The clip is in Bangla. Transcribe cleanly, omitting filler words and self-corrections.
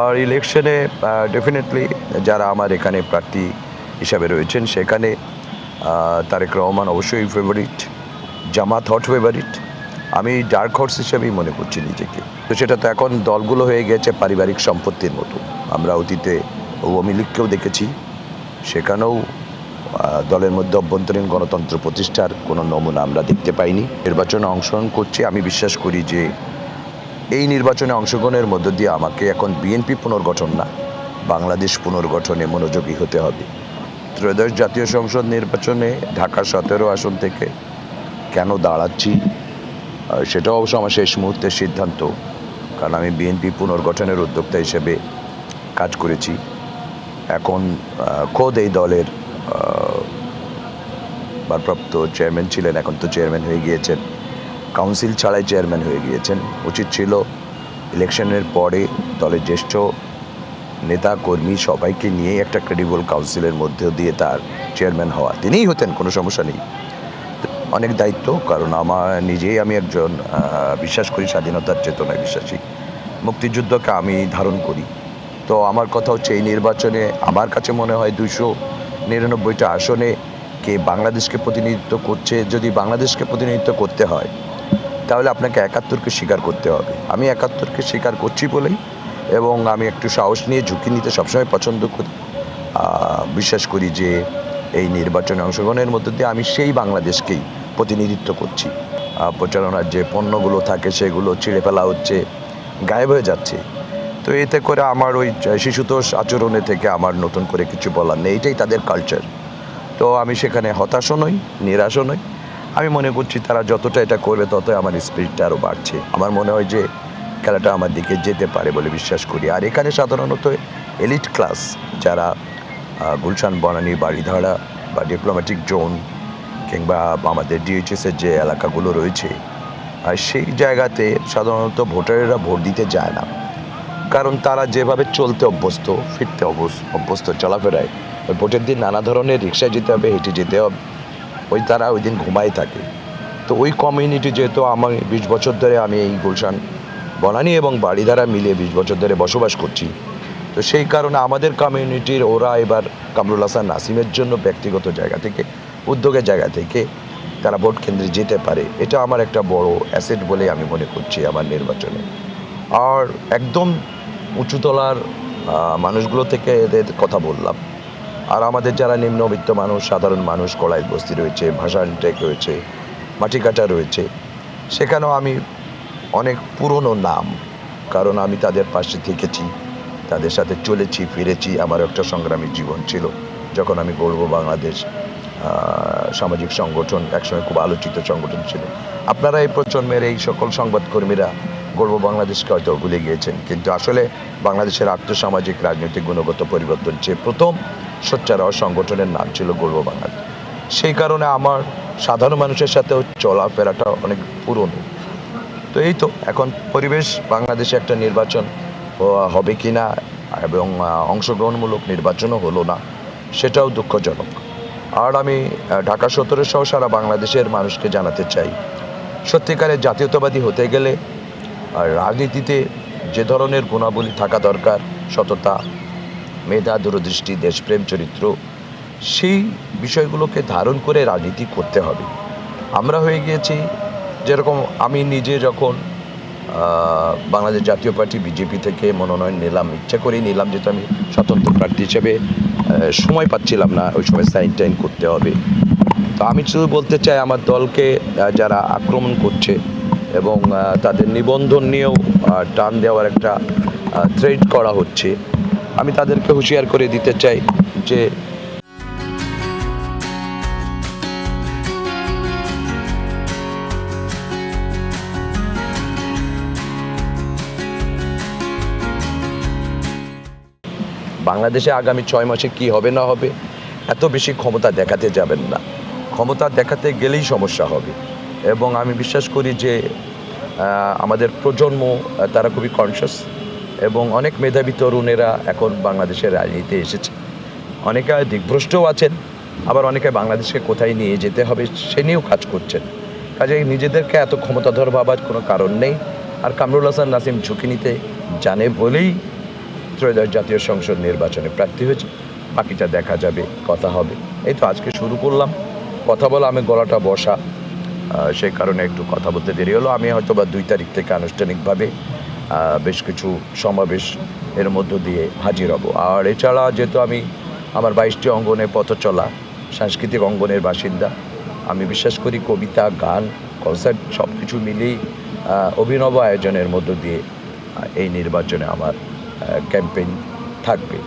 আর ইলেকশনে ডেফিনেটলি যারা আমার এখানে প্রার্থী হিসাবে রয়েছেন সেখানে তারেক রহমান অবশ্যই ফেভারিট, জামাত হট ফেভারিট, আমি ডার্ক হর্স হিসেবেই মনে করছি নিজেকে। তো সেটা তো এখন দলগুলো হয়ে গেছে পারিবারিক সম্পত্তির মতো। আমরা অতীতে আওয়ামী লীগকেও দেখেছি, সেখানেও দলের মধ্যে অভ্যন্তরীণ গণতন্ত্র প্রতিষ্ঠার কোনো নমুনা আমরা দেখতে পাইনি। নির্বাচনে অংশগ্রহণ করছি, আমি বিশ্বাস করি যে এই নির্বাচনে অংশগ্রহণের মধ্য দিয়ে আমাকে এখন বিএনপি পুনর্গঠন না, বাংলাদেশ পুনর্গঠনে মনোযোগী হতে হবে। ত্রয়োদশ জাতীয় সংসদ নির্বাচনে ঢাকা 17 আসন থেকে কেন দাঁড়াচ্ছি সেটাও অবশ্য আমার শেষ মুহূর্তের সিদ্ধান্ত, কারণ আমি বিএনপি পুনর্গঠনের উদ্যোক্তা হিসেবে কাজ করেছি। এখন খোদ এই দলের ভারপ্রাপ্ত চেয়ারম্যান ছিলেন, এখন তো চেয়ারম্যান হয়ে গিয়েছেন, কাউন্সিল ছাড়াই চেয়ারম্যান হয়ে গিয়েছেন। উচিত ছিল ইলেকশনের পরে দলের জ্যেষ্ঠ নেতা কর্মী সবাইকে নিয়ে একটা ক্রেডিবল কাউন্সিলের মধ্যে দিয়ে তার চেয়ারম্যান হওয়া। তিনিই হতেন, কোনো সমস্যা নেই। অনেক দায়িত্ব, কারণ আমি একজন বিশ্বাস করি, স্বাধীনতার চেতনায় বিশ্বাসী, মুক্তিযুদ্ধকে আমি ধারণ করি। তো আমার কথা হচ্ছে এই নির্বাচনে আমার কাছে মনে হয় 299টা আসনে কে বাংলাদেশকে প্রতিনিধিত্ব করছে। যদি বাংলাদেশকে প্রতিনিধিত্ব করতে হয় তাহলে আপনাকে 71কে স্বীকার করতে হবে। আমি 71কে স্বীকার করছি বলেই, এবং আমি একটু সাহস নিয়ে ঝুঁকি নিতে সবসময় পছন্দ করি। বিশ্বাস করি যে এই নির্বাচনে অংশগ্রহণের মধ্য দিয়ে আমি সেই বাংলাদেশকেই প্রতিনিধিত্ব করছি। প্রচারণার যে পণ্যগুলো থাকে সেগুলো ছিঁড়ে ফেলা হচ্ছে, গায়েব হয়ে যাচ্ছে। তো এতে করে আমার ওই শিশুতোষ আচরণে থেকে আমার নতুন করে কিছু বলার নেই, এটাই তাদের কালচার। তো আমি সেখানে হতাশও নই, নিরাশও নই। আমি মনে করছি তারা যতটা এটা করবে ততই আমার স্পিরিটটা আরও বাড়ছে। আমার মনে হয় যে খেলাটা আমার দিকে যেতে পারে বলে বিশ্বাস করি। আর এখানে সাধারণত এলিট ক্লাস যারা গুলশান, বনানী, বাড়িধারা বা ডিপ্লোম্যাটিক জোন কিংবা আমাদের ডিএইচএসের যে এলাকাগুলো রয়েছে, আর সেই জায়গাতে সাধারণত ভোটারেরা ভোট দিতে যায় না, কারণ তারা যেভাবে চলতে অভ্যস্ত, ফিরতে অভ্যস্ত, চলাফেরায় ওই ভোটের দিন নানা ধরনের রিক্সায় যেতে হবে, হেঁটে যেতে হবে, তারা ওই দিন ঘুমাই থাকে। তো ওই কমিউনিটি, যেহেতু আমার 20 বছর ধরে আমি এই গুলশান, বনানী এবং বাড়িধারা মিলিয়ে 20 বছর ধরে বসবাস করছি, তো সেই কারণে আমাদের কমিউনিটির ওরা এবার কামরুল হাসান নাসিমের জন্য ব্যক্তিগত জায়গা থেকে, উদ্যোগের জায়গা থেকে তারা ভোট কেন্দ্রে যেতে পারে। এটা আমার একটা বড় অ্যাসেট বলে আমি মনে করছি আমার নির্বাচনে। আর একদম উঁচুতলার মানুষগুলো থেকে এদের কথা বললাম। আর আমাদের যারা নিম্নবিত্ত মানুষ, সাধারণ মানুষ, কড়াই বস্তি রয়েছে, ভাষান টেক রয়েছে, মাটিকাটা রয়েছে, সেখানেও আমি অনেক পুরনো নাম, কারণ আমি তাদের পাশে থেকেছি, তাদের সাথে চলেছি, ফিরেছি। আমার একটা সংগ্রামী জীবন ছিল যখন আমি গর্ব বাংলাদেশ সামাজিক সংগঠন, একসময় খুব আলোচিত সংগঠন ছিল। আপনারা এই প্রজন্মের এই সকল সংবাদকর্মীরা গর্ব বাংলাদেশকে হয়তো ভুলে গিয়েছেন, কিন্তু আসলে বাংলাদেশের আর্থসামাজিক রাজনৈতিক গুণগত পরিবর্তন চেয়ে প্রথম সোচ্চার হওয়া সংগঠনের নাম ছিল গর্ব বাংলাদেশ। সেই কারণে আমার সাধারণ মানুষের সাথেও চলাফেরাটা অনেক পুরনো। তো এই তো এখন পরিবেশ, বাংলাদেশে একটা নির্বাচন হবে কি না, এবং অংশগ্রহণমূলক নির্বাচনও হলো না, সেটাও দুঃখজনক। আর আমি ঢাকা 17 সহ সারা বাংলাদেশের মানুষকে জানাতে চাই, সত্যিকারের জাতীয়তাবাদী হতে গেলে আর রাজনীতিতে যে ধরনের গুণাবলী থাকা দরকার, সততা, মেধা, দূরদৃষ্টি, দেশপ্রেম, চরিত্র, সেই বিষয়গুলোকে ধারণ করে রাজনীতি করতে হবে। আমরা হয়ে গিয়েছি, যেরকম আমি নিজে যখন বাংলাদেশ জাতীয় পার্টি বিজেপি থেকে মনোনয়ন নিলাম, ইচ্ছা করেই নিলাম, যেহেতু আমি স্বতন্ত্র প্রার্থী হিসেবে সময় পাচ্ছিলাম না, ওই সময় সাইন টাইন করতে হবে। তো আমি শুধু বলতে চাই, আমার দলকে যারা আক্রমণ করছে এবং তাদের নিবন্ধন নিয়েও টান দেওয়ার একটা থ্রেট করা হচ্ছে, আমি তাদেরকে হুঁশিয়ার করে দিতে চাই যে বাংলাদেশে আগামী 6 মাসে কি হবে না হবে এত বেশি ক্ষমতা দেখাতে যাবেন না। ক্ষমতা দেখাতে গেলেই সমস্যা হবে। এবং আমি বিশ্বাস করি যে আমাদের প্রজন্ম তারা খুবই কনসিয়াস, এবং অনেক মেধাবী তরুণেরা এখন বাংলাদেশের রাজনীতিতে এসেছে। অনেকে দিকভ্রষ্টও আছেন, আবার অনেকে বাংলাদেশকে কোথায় নিয়ে যেতে হবে সে নিয়েও কাজ করছেন। কাজে নিজেদেরকে এত ক্ষমতাধর ভাবার কোনো কারণ নেই। আর কামরুল হাসান নাসিম ঝুঁকি নিতে জানে বলেই ত্রয়োদশ জাতীয় সংসদ নির্বাচনে প্রার্থী হয়েছে। বাকিটা দেখা যাবে, কথা হবে। এই তো আজকে শুরু করলাম কথা বলা, আমি গলাটা বসা, সেই কারণে একটু কথা বলতে দেরি হলো। আমি হয়তো বা 2 তারিখ থেকে আনুষ্ঠানিকভাবে বেশ কিছু সমাবেশ এর মধ্য দিয়ে হাজির হব। আর এছাড়া যেহেতু আমি আমার 22টি অঙ্গনে পথ চলা, সাংস্কৃতিক অঙ্গনের বাসিন্দা, আমি বিশ্বাস করি কবিতা, গান, কনসার্ট সব কিছু মিলিয়েই অভিনব আয়োজনের মধ্য দিয়ে এই নির্বাচনে আমার ক্যাম্পেইন থাকবে।